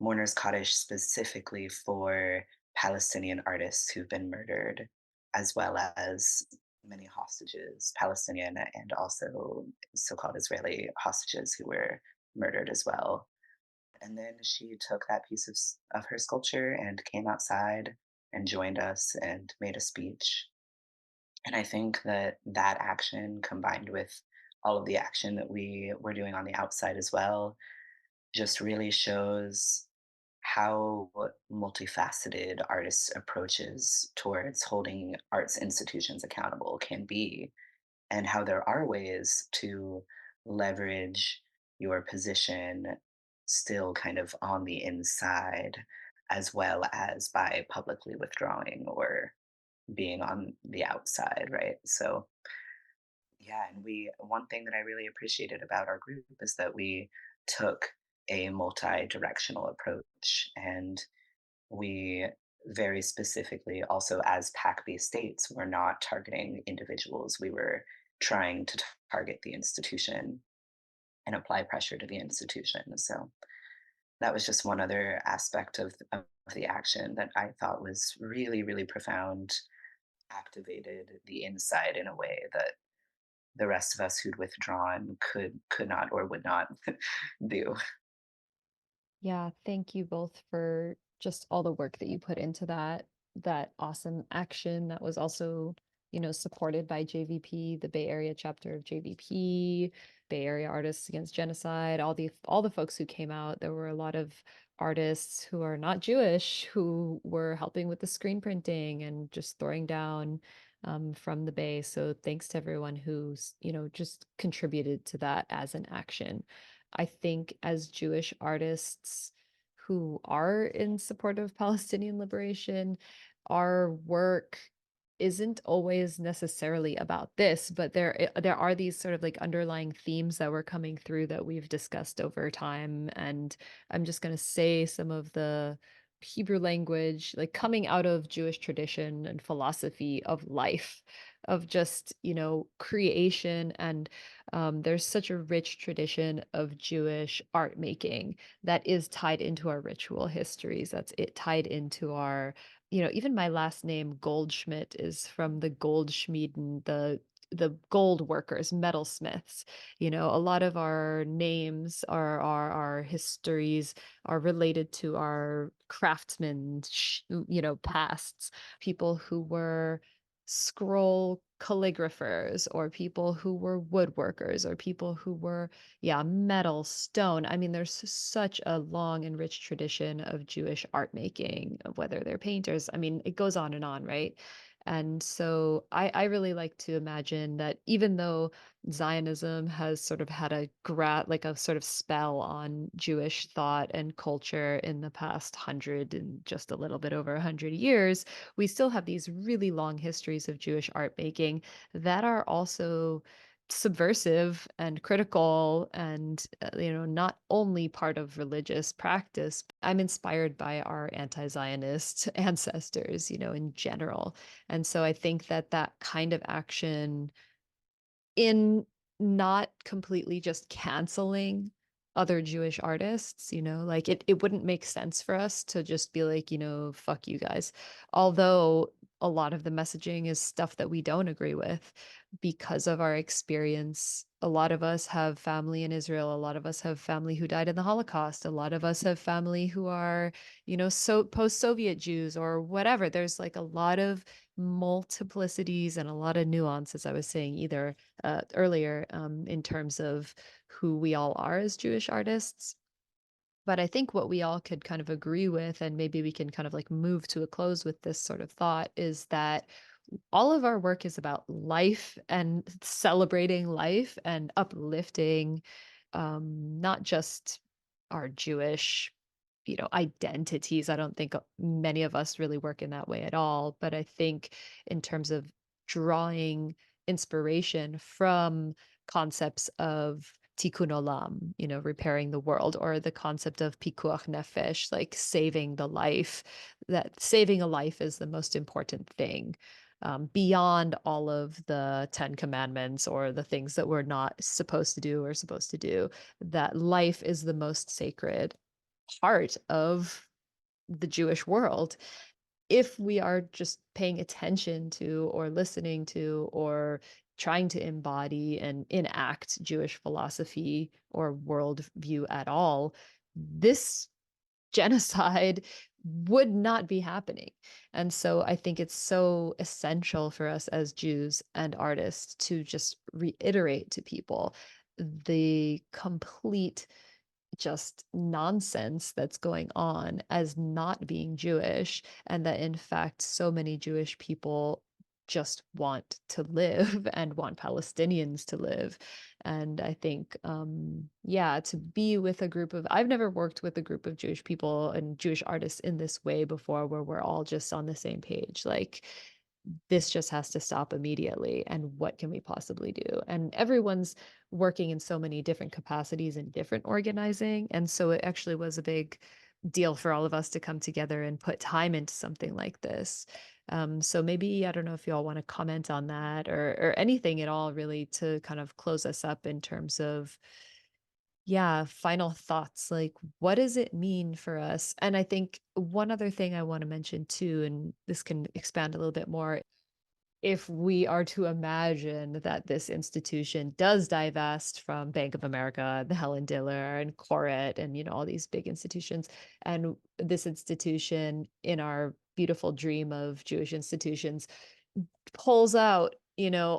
Mourner's Kaddish specifically for Palestinian artists who've been murdered, as well as many hostages, Palestinian and also so called Israeli hostages who were murdered as well. And then she took that piece of her sculpture and came outside and joined us and made a speech. And I think that that action combined with all of the action that we were doing on the outside as well just really shows how multifaceted artists' approaches towards holding arts institutions accountable can be, and how there are ways to leverage your position still kind of on the inside, as well as by publicly withdrawing or being on the outside, right? So yeah, and we one thing that I really appreciated about our group is that we took a multi-directional approach, and we very specifically also, as PACBI states, we're not targeting individuals. We were trying to target the institution and apply pressure to the institution. So that was just one other aspect of the action that I thought was really, really profound, activated the inside in a way that the rest of us who'd withdrawn could not or would not do. Yeah, thank you both for just all the work that you put into that awesome action that was also, supported by JVP, the Bay Area chapter of JVP, Bay Area Artists Against Genocide, all the folks who came out. There were a lot of artists who are not Jewish who were helping with the screen printing and just throwing down from the Bay. So thanks to everyone who's, just contributed to that as an action. I think as Jewish artists who are in support of Palestinian liberation, our work isn't always necessarily about this, but there are these sort of like underlying themes that were coming through that we've discussed over time. And I'm just going to say some of the Hebrew language, like coming out of Jewish tradition and philosophy of life, of just, creation. And there's such a rich tradition of Jewish art making that is tied into our ritual histories. That's it tied into our, even my last name Goldschmidt is from the Goldschmieden, the gold workers, metalsmiths. A lot of our names our histories are related to our craftsmen, pasts, people who were scroll calligraphers, or people who were woodworkers, or people who were, yeah, metal, stone. I mean, there's such a long and rich tradition of Jewish art making, of whether they're painters. I mean, it goes on, right? And so I really like to imagine that even though Zionism has sort of had like a sort of spell on Jewish thought and culture in the past 100 and just a little bit over 100 years, we still have these really long histories of Jewish art making that are also subversive and critical and not only part of religious practice. I'm inspired by our anti-Zionist ancestors, in general. And so I think that that kind of action, in not completely just canceling other Jewish artists, like it wouldn't make sense for us to just be like, fuck you guys. Although a lot of the messaging is stuff that we don't agree with because of our experience. A lot of us have family in Israel. A lot of us have family who died in the Holocaust. A lot of us have family who are, so post-Soviet Jews or whatever. There's like a lot of multiplicities and a lot of nuance, as I was saying either earlier, in terms of who we all are as Jewish artists. But I think what we all could kind of agree with, and maybe we can kind of like move to a close with this sort of thought, is that all of our work is about life and celebrating life and uplifting, not just our Jewish, identities. I don't think many of us really work in that way at all. But I think in terms of drawing inspiration from concepts of tikkun olam, repairing the world, or the concept of pikuach nefesh, like saving the life, that saving a life is the most important thing, beyond all of the 10 commandments or the things that we're not supposed to do or supposed to do, that life is the most sacred part of the Jewish world. If we are just paying attention to or listening to or trying to embody and enact Jewish philosophy or worldview at all, this genocide would not be happening. And so I think it's so essential for us as Jews and artists to just reiterate to people the complete just nonsense that's going on as not being Jewish, and that in fact so many Jewish people just want to live and want Palestinians to live. And I think yeah, to be with a group of, I've never worked with a group of Jewish people and Jewish artists in this way before, where we're all just on the same page, like this just has to stop immediately, and what can we possibly do? And everyone's working in so many different capacities and different organizing, and so it actually was a big deal for all of us to come together and put time into something like this. So maybe, I don't know if you all want to comment on that, or anything at all really, to kind of close us up in terms of, yeah, final thoughts. Like, what does it mean for us? And I think one other thing I want to mention too, and this can expand a little bit more, if we are to imagine that this institution does divest from Bank of America, the Helen Diller and Coret, and all these big institutions, and this institution in our beautiful dream of Jewish institutions pulls out,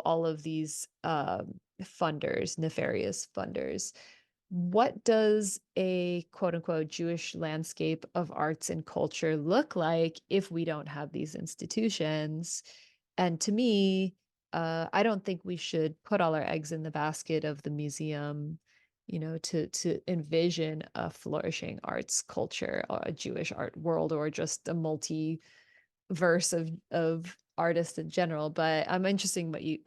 all of these funders, nefarious funders, what does a quote unquote Jewish landscape of arts and culture look like if we don't have these institutions? And to me, I don't think we should put all our eggs in the basket of the museum, to envision a flourishing arts culture or a Jewish art world, or just a multiverse of artists in general. But I'm interested in what you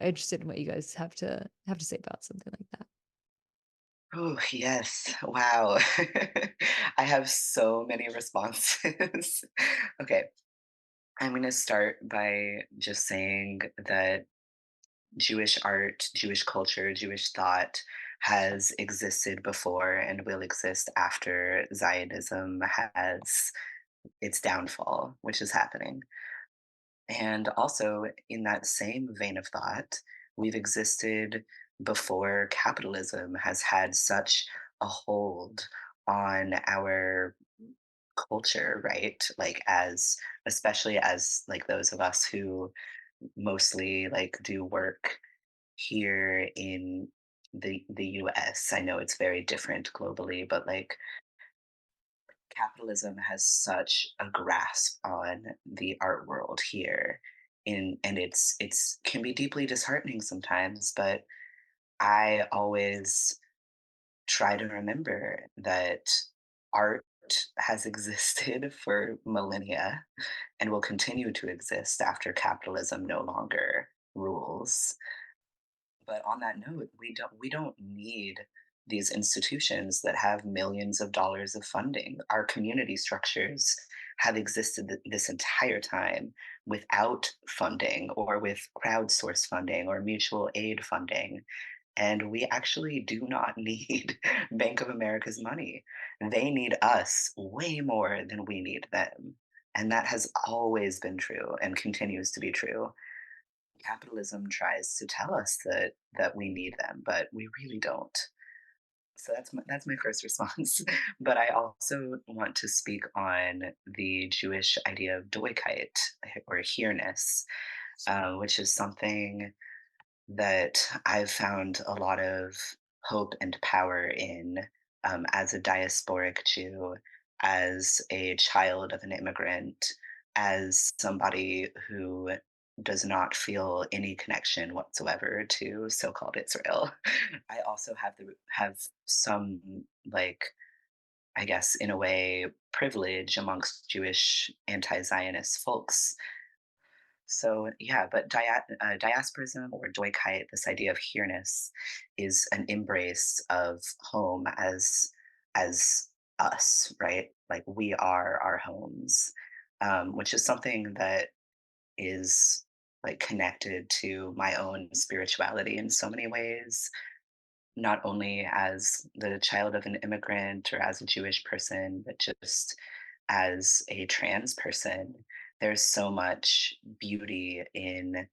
guys have to say about something like that. Oh, yes. Wow. I have so many responses. Okay. I'm going to start by just saying that Jewish art, Jewish culture, Jewish thought has existed before and will exist after Zionism has its downfall, which is happening. And also, in that same vein of thought, we've existed before capitalism has had such a hold on our culture, right? Like, as especially as like those of us who mostly like do work here in the US. I know it's very different globally, but like capitalism has such a grasp on the art world here, and it's can be deeply disheartening sometimes, but I always try to remember that art has existed for millennia and will continue to exist after capitalism no longer rules. But on that note, we don't need these institutions that have millions of dollars of funding. Our community structures have existed this entire time without funding, or with crowdsource funding or mutual aid funding. And we actually do not need Bank of America's money. They need us way more than we need them. And that has always been true and continues to be true. Capitalism tries to tell us that we need them, but we really don't. So that's my first response. But I also want to speak on the Jewish idea of doikite or here-ness, which is something that I've found a lot of hope and power in, as a diasporic Jew, as a child of an immigrant, as somebody who does not feel any connection whatsoever to so-called Israel. I also have some, like, I guess in a way, privilege amongst Jewish anti-Zionist folks. So yeah, but diasporism or doikite, this idea of here-ness, is an embrace of home as us, right? Like we are our homes, which is something that is like connected to my own spirituality in so many ways, not only as the child of an immigrant or as a Jewish person, but just as a trans person. There's so much beauty in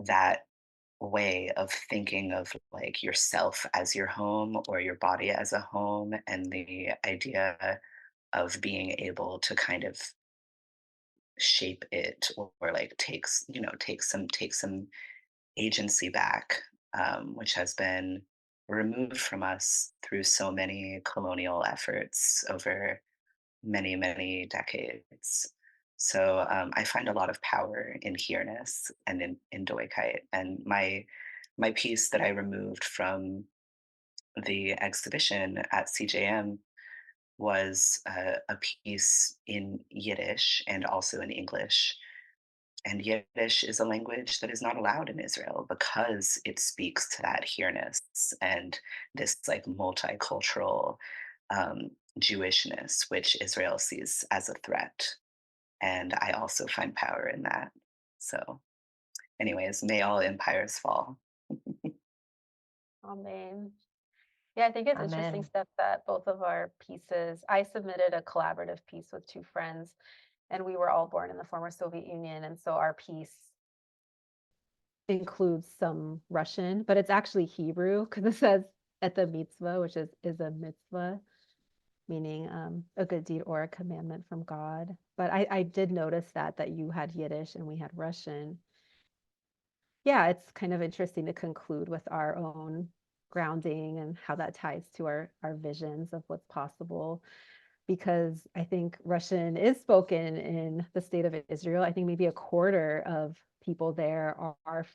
that way of thinking of like yourself as your home or your body as a home, and the idea of being able to kind of shape it, or like take some agency back, which has been removed from us through so many colonial efforts over many, many decades. So I find a lot of power in here-ness and in doikite. And my piece that I removed from the exhibition at CJM was a piece in Yiddish and also in English, and Yiddish is a language that is not allowed in Israel because it speaks to that here-ness and this like multicultural Jewishness, which Israel sees as a threat. And I also find power in that. So, anyways, may all empires fall. Amen. Yeah, I think it's interesting, Amen. Steph, that both of our pieces, I submitted a collaborative piece with two friends, and we were all born in the former Soviet Union. And so our piece includes some Russian, but it's actually Hebrew because it says et the mitzvah, which is a mitzvah, meaning a good deed or a commandment from God. But I did notice that you had Yiddish and we had Russian. Yeah, it's kind of interesting to conclude with our own grounding and how that ties to our visions of what's possible, because I think Russian is spoken in the state of Israel. I think maybe a quarter of people there are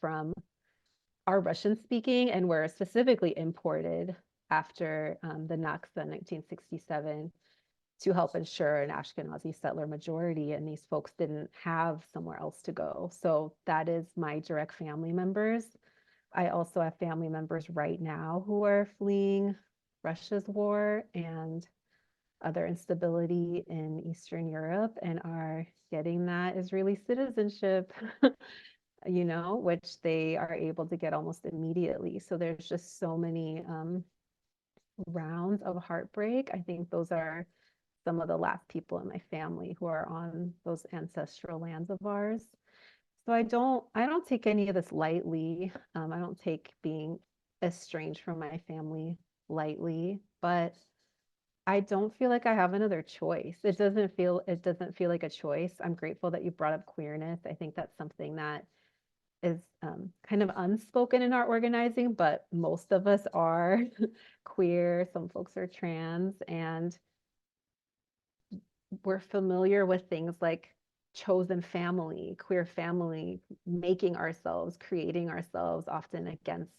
Russian speaking, and were specifically imported after the Nakba in 1967 to help ensure an Ashkenazi settler majority, and these folks didn't have somewhere else to go. So that is my direct family members. I also have family members right now who are fleeing Russia's war and other instability in Eastern Europe and are getting that Israeli citizenship, which they are able to get almost immediately. So there's just so many rounds of heartbreak. I think those are some of the last people in my family who are on those ancestral lands of ours. So I don't take any of this lightly. I don't take being estranged from my family lightly, but I don't feel like I have another choice. It doesn't feel like a choice. I'm grateful that you brought up queerness. I think that's something that is kind of unspoken in our organizing, but most of us are queer. Some folks are trans, and we're familiar with things like chosen family, queer family, making ourselves, creating ourselves, often against,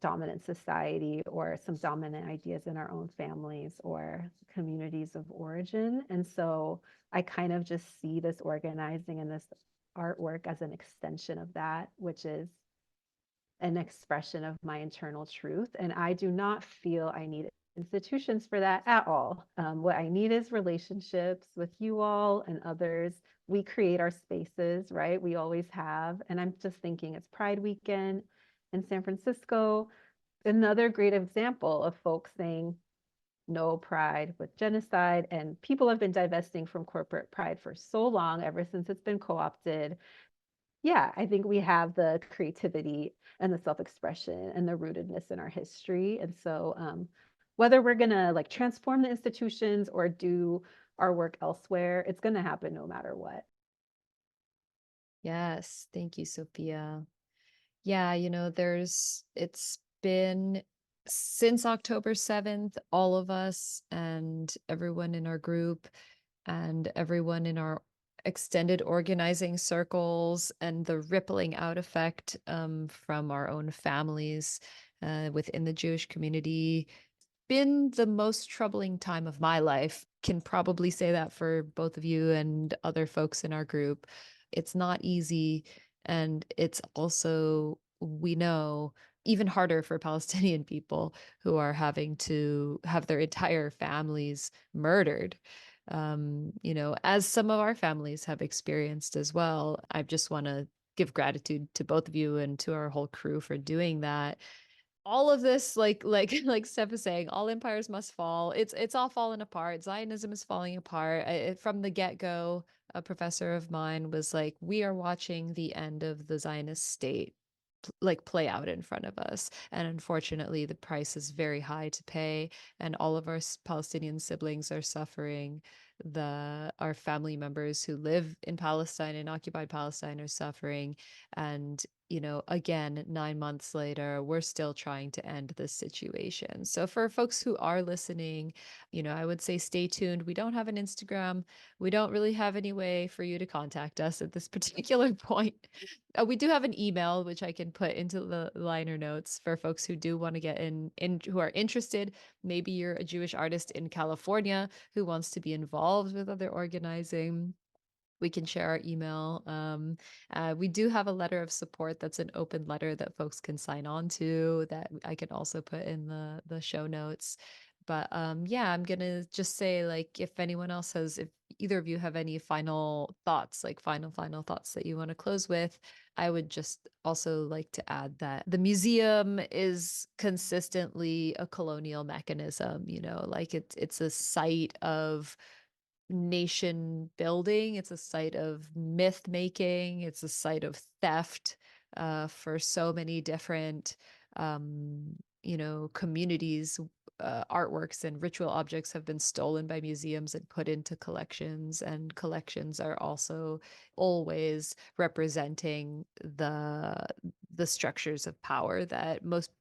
dominant society or some dominant ideas in our own families or communities of origin. And so I kind of just see this organizing and this artwork as an extension of that, which is an expression of my internal truth. And I do not feel I need institutions for that at all. What I need is relationships with you all and others. We create our spaces, right? We always have. And I'm just thinking it's Pride weekend. in San Francisco. Another great example of folks saying no pride with genocide, and people have been divesting from corporate pride for so long, ever since it's been co-opted. Yeah, I think we have the creativity and the self-expression and the rootedness in our history. And so whether we're gonna like transform the institutions or do our work elsewhere, it's gonna happen no matter what. Yes, thank you, Sophia. Yeah, it's been since October 7th, all of us and everyone in our group and everyone in our extended organizing circles and the rippling out effect from our own families within the Jewish community been the most troubling time of my life. Can probably say that for both of you and other folks in our group. It's not easy. And it's also, we know, even harder for Palestinian people who are having to have their entire families murdered. As some of our families have experienced as well. I just want to give gratitude to both of you and to our whole crew for doing that. All of this, like Steph is saying, all empires must fall. It's all falling apart. Zionism is falling apart. From the get-go, a professor of mine was like, we are watching the end of the Zionist state play out in front of us, and unfortunately the price is very high to pay, and all of our Palestinian siblings are suffering. Our family members who live in Palestine, in occupied Palestine, are suffering. And again, 9 months later, we're still trying to end this situation. So for folks who are listening, I would say stay tuned. We don't have an Instagram. We don't really have any way for you to contact us at this particular point. We do have an email, which I can put into the liner notes for folks who do want to get in who are interested. Maybe you're a Jewish artist in California who wants to be involved with other organizing. We can share our email. We do have a letter of support that's an open letter that folks can sign on to, that I can also put in the show notes. But yeah, I'm gonna just say, like, if either of you have any final thoughts, like final thoughts that you want to close with, I would just also like to add that the museum is consistently a colonial mechanism. Like it's a site of nation building. It's a site of myth making. It's a site of theft for so many different, communities. Artworks and ritual objects have been stolen by museums and put into collections, and collections are also always representing the structures of power that most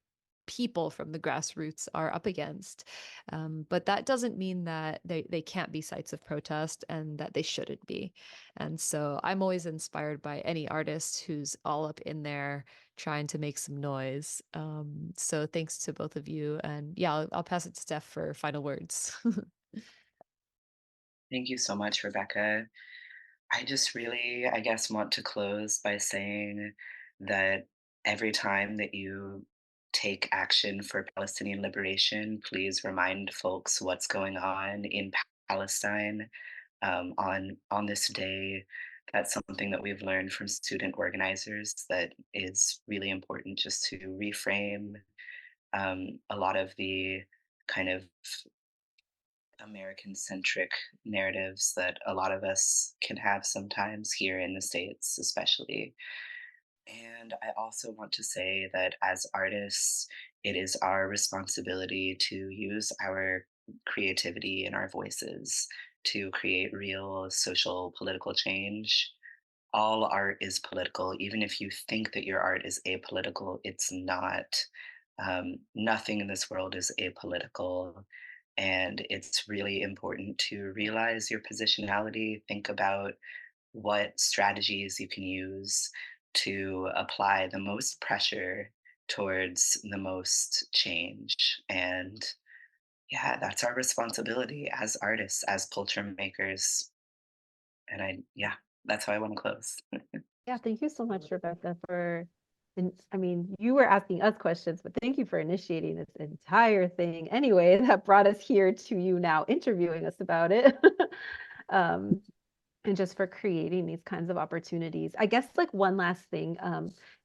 people from the grassroots are up against. But that doesn't mean that they can't be sites of protest, and that they shouldn't be. And so I'm always inspired by any artist who's all up in there trying to make some noise. So thanks to both of you. And yeah, I'll pass it to Steph for final words. Thank you so much, Rebecca. I just really, I guess, want to close by saying that every time that you take action for Palestinian liberation, please remind folks what's going on in Palestine on this day. That's something that we've learned from student organizers that is really important, just to reframe a lot of the kind of American centric narratives that a lot of us can have sometimes here in the States, especially. And I also want to say that as artists, it is our responsibility to use our creativity and our voices to create real social political change. All art is political. Even if you think that your art is apolitical, it's not. Nothing in this world is apolitical. And it's really important to realize your positionality, think about what strategies you can use to apply the most pressure towards the most change. And yeah, that's our responsibility as artists, as culture makers. And yeah, that's how I want to close. Yeah, thank you so much, Rebecca, and I mean, you were asking us questions, but thank you for initiating this entire thing anyway, that brought us here to you now interviewing us about it. um, and just for creating these kinds of opportunities. I guess like one last thing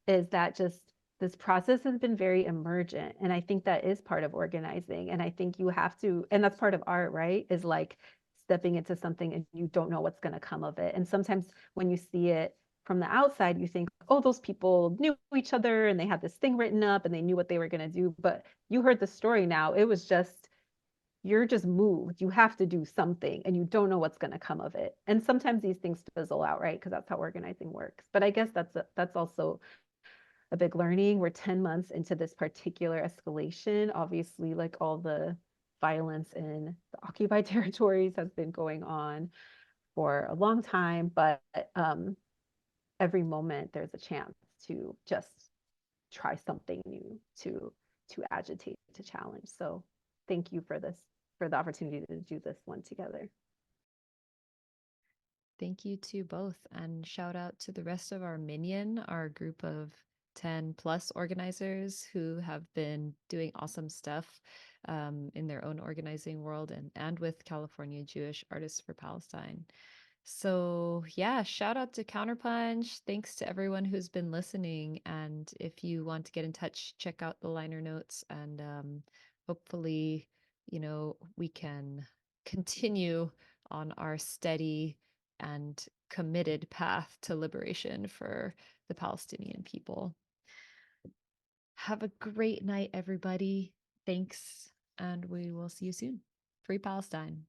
is that just this process has been very emergent. And I think that is part of organizing. And I think you have to, and that's part of art, right? Is like stepping into something and you don't know what's going to come of it. And sometimes when you see it from the outside, you think, oh, those people knew each other and they had this thing written up and they knew what they were going to do. But you heard the story now. It was just, you're just moved. You have to do something and you don't know what's going to come of it. And sometimes these things fizzle out, right? Because that's how organizing works. But I guess that's also a big learning. We're 10 months into this particular escalation. Obviously, like all the violence in the occupied territories has been going on for a long time, but every moment there's a chance to just try something new, to agitate, to challenge. So thank you for this, for the opportunity to do this one together. Thank you to both, and shout out to the rest of our Minion, our group of 10 plus organizers who have been doing awesome stuff in their own organizing world and with California Jewish Artists for Palestine. So yeah, shout out to CounterPunch. Thanks to everyone who's been listening. And if you want to get in touch, check out the liner notes, and hopefully, we can continue on our steady and committed path to liberation for the Palestinian people. Have a great night, everybody. Thanks, and we will see you soon. Free Palestine.